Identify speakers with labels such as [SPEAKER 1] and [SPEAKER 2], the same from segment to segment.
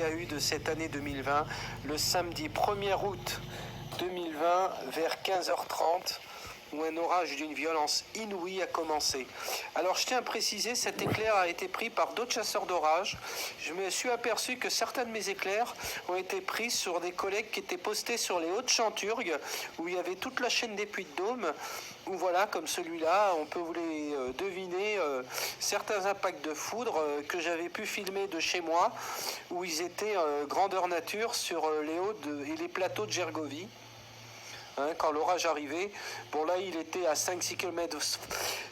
[SPEAKER 1] Il y a eu de cette année 2020, le samedi 1er août 2020 vers 15h30, où un orage d'une violence inouïe a commencé. Alors je tiens à préciser, cet éclair a été pris par d'autres chasseurs d'orage. Je me suis aperçu que certains de mes éclairs ont été pris sur des collègues qui étaient postés sur les Hautes-Chanturgues, où il y avait toute la chaîne des Puy de Dôme, où voilà, comme celui-là, on peut vous les deviner, certains impacts de foudre que j'avais pu filmer de chez moi, où ils étaient grandeur nature sur les hauts et les plateaux de Gergovie. Quand l'orage arrivait, bon là il était à 5-6 km.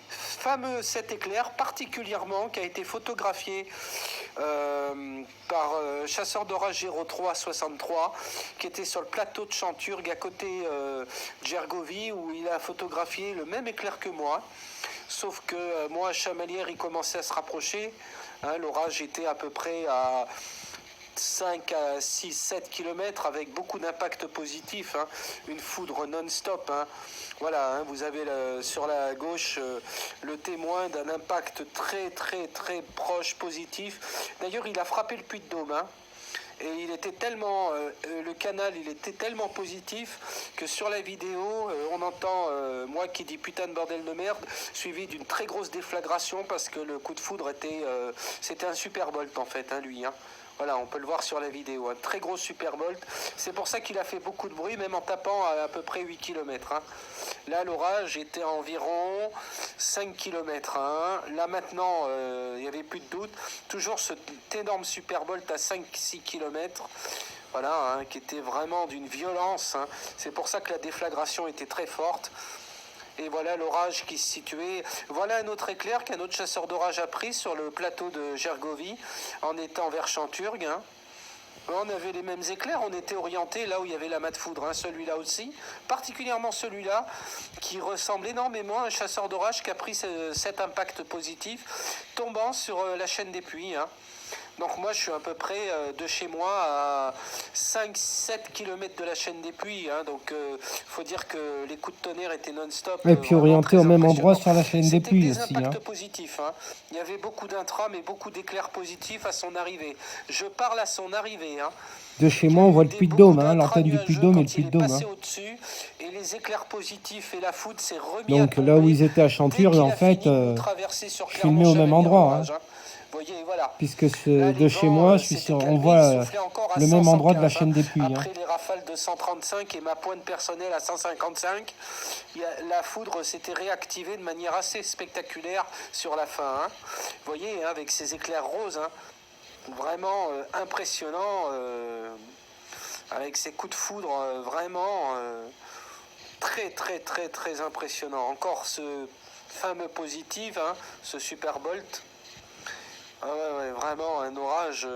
[SPEAKER 1] Fameux cet éclair particulièrement qui a été photographié par chasseur d'orage 0363 qui était sur le plateau de Chanturgue à côté de Gergovie, où il a photographié le même éclair que moi, sauf que moi à Chamalières il commençait à se rapprocher. L'orage était à peu près à 5 à 6, 7 km avec beaucoup d'impact positif, une foudre non-stop. Voilà, vous avez sur la gauche le témoin d'un impact très très très proche, positif. D'ailleurs, il a frappé le Puy de Dôme. Et il était tellement, le canal, il était tellement positif que sur la vidéo, on entend moi qui dis putain de bordel de merde, suivi d'une très grosse déflagration parce que le coup de foudre était, c'était un Superbolt en fait, lui. Voilà, on peut le voir sur la vidéo, un très gros Superbolt. C'est pour ça qu'il a fait beaucoup de bruit, même en tapant à peu près 8 km. Là, l'orage était à environ 5 km. Là, maintenant, il n'y avait plus de doute. Toujours cet énorme Superbolt à 5-6 km. Voilà, qui était vraiment d'une violence. C'est pour ça que la déflagration était très forte. Et voilà l'orage qui se situait. Voilà un autre éclair qu'un autre chasseur d'orage a pris sur le plateau de Gergovie en étant vers Chanturgues. On avait les mêmes éclairs, on était orienté là où il y avait la mat de foudre, celui-là aussi, particulièrement celui-là qui ressemble énormément à un chasseur d'orage qui a pris cet impact positif tombant sur la chaîne des Puys. Donc moi je suis à peu près de chez moi à 5-7 km de la chaîne des Puys. Donc faut dire que les coups de tonnerre étaient non-stop.
[SPEAKER 2] Et puis orienté au même endroit sur la chaîne des Puys aussi.
[SPEAKER 1] C'était des impacts positifs. Il y avait beaucoup d'intrams et beaucoup d'éclairs positifs à son arrivée. Je parle à son arrivée.
[SPEAKER 2] De chez moi on voit le Puy de Dôme, l'antenne du Puy de Dôme et le Puy de Dôme.
[SPEAKER 1] Au-dessus, et les éclairs positifs et la foudre s'est remis
[SPEAKER 2] donc là où ils étaient à Chanturgues, en fait, je filmais au même endroit.
[SPEAKER 1] Voyez, voilà.
[SPEAKER 2] Puisque de chez moi, on voit le même endroit de la chaîne des Puys.
[SPEAKER 1] Après les rafales de 135 et ma pointe personnelle à 155, la foudre s'était réactivée de manière assez spectaculaire sur la fin. Vous voyez, avec ces éclairs roses, vraiment impressionnant, avec ces coups de foudre vraiment très très très très impressionnant. Encore ce fameux positif, ce Superbolt. Ouais, vraiment un orage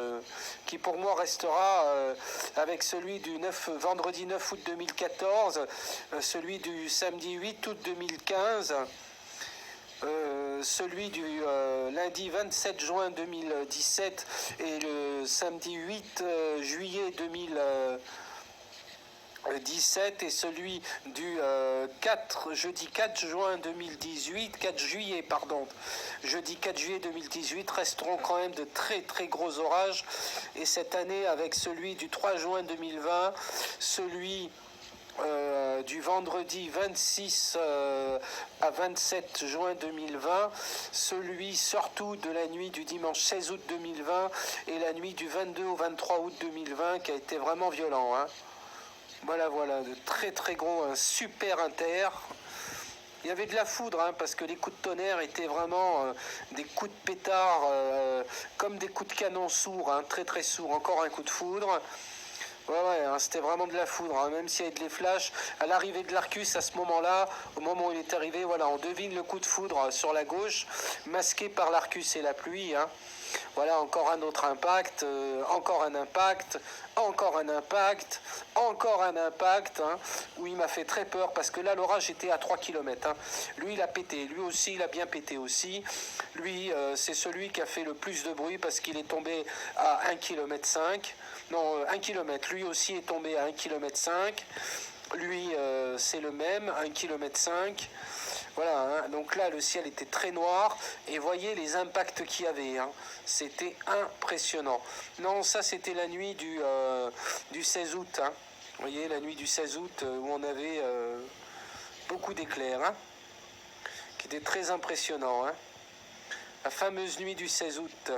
[SPEAKER 1] qui pour moi restera avec celui du vendredi 9 août 2014, celui du samedi 8 août 2015, celui du lundi 27 juin 2017 et le samedi 8 juillet 2017 et celui du jeudi 4 juin 2018, 4 juillet pardon, jeudi 4 juillet 2018 resteront quand même de très très gros orages. Et cette année avec celui du 3 juin 2020, celui du vendredi 26 à 27 juin 2020, celui surtout de la nuit du dimanche 16 août 2020 et la nuit du 22 au 23 août 2020 qui a été vraiment violent. Voilà, de très très gros, un super inter. Il y avait de la foudre, parce que les coups de tonnerre étaient vraiment des coups de pétard, comme des coups de canon sourds, très très sourds. Encore un coup de foudre. Ouais, c'était vraiment de la foudre, même s'il y avait des flashs. À l'arrivée de l'Arcus, à ce moment-là, au moment où il est arrivé, voilà, on devine le coup de foudre sur la gauche, masqué par l'Arcus et la pluie. Voilà, encore un autre impact, encore un impact, encore un impact, encore un impact, où il m'a fait très peur parce que là l'orage était à 3 km. Lui il a pété, lui aussi il a bien pété aussi. Lui c'est celui qui a fait le plus de bruit parce qu'il est tombé à 1,5 km. Non, 1 km, lui aussi est tombé à 1,5 km. Lui c'est le même, 1,5 km. Voilà, hein, donc là, le ciel était très noir, et voyez les impacts qu'il y avait. Hein. C'était impressionnant. Non, ça, c'était la nuit du 16 août. Hein. Vous voyez, la nuit du 16 août, où on avait beaucoup d'éclairs, hein, qui était très impressionnant. Hein. La fameuse nuit du 16 août.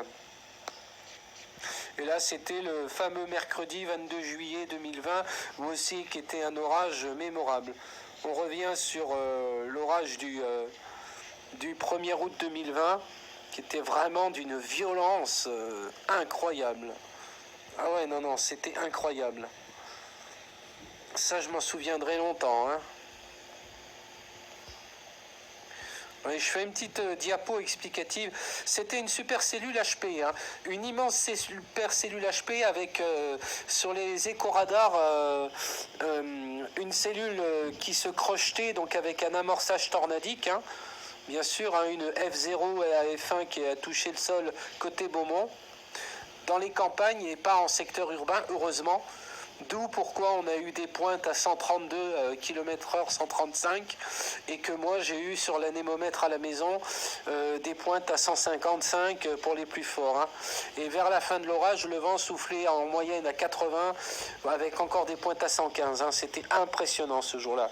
[SPEAKER 1] Et là, c'était le fameux mercredi 22 juillet 2020, où aussi qui était un orage mémorable. On revient sur l'orage du 1er août 2020, qui était vraiment d'une violence incroyable. Ah ouais, non, c'était incroyable. Ça, je m'en souviendrai longtemps, hein. Oui, je fais une petite diapo explicative. C'était une super cellule HP, hein. Une immense super cellule HP avec sur les éco-radars une cellule qui se crochetait, donc avec un amorçage tornadique. Hein. Bien sûr, hein, une F0 et la F1 qui a touché le sol côté Beaumont. Dans les campagnes et pas en secteur urbain, heureusement. D'où pourquoi on a eu des pointes à 132 km/h, 135, et que moi j'ai eu sur l'anémomètre à la maison des pointes à 155 pour les plus forts. Hein. Et vers la fin de l'orage, le vent soufflait en moyenne à 80, avec encore des pointes à 115. Hein. C'était impressionnant ce jour-là.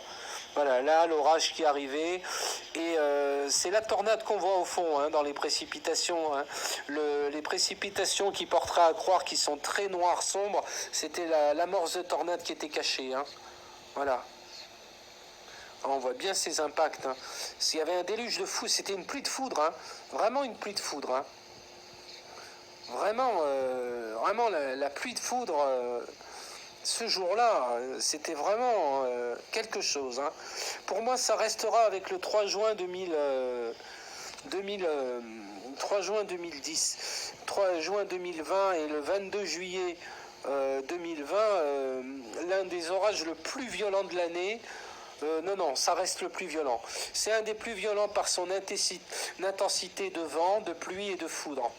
[SPEAKER 1] Voilà, là, l'orage qui arrivait. Et c'est la tornade qu'on voit au fond, hein, dans les précipitations. Hein. Les précipitations qui porteraient à croire qu'ils sont très noirs, sombres, c'était l'amorce de tornade qui était cachée. Hein. Voilà. On voit bien ces impacts. Hein. S'il y avait un déluge de foudre, c'était une pluie de foudre. Hein. Vraiment une pluie de foudre. Hein. Vraiment la pluie de foudre... ce jour-là, c'était vraiment quelque chose. Hein. Pour moi, ça restera avec le 3 juin 3 juin 2010, 3 juin 2020 et le 22 juillet 2020, l'un des orages le plus violent de l'année. Non, ça reste le plus violent. C'est un des plus violents par son intensité de vent, de pluie et de foudre.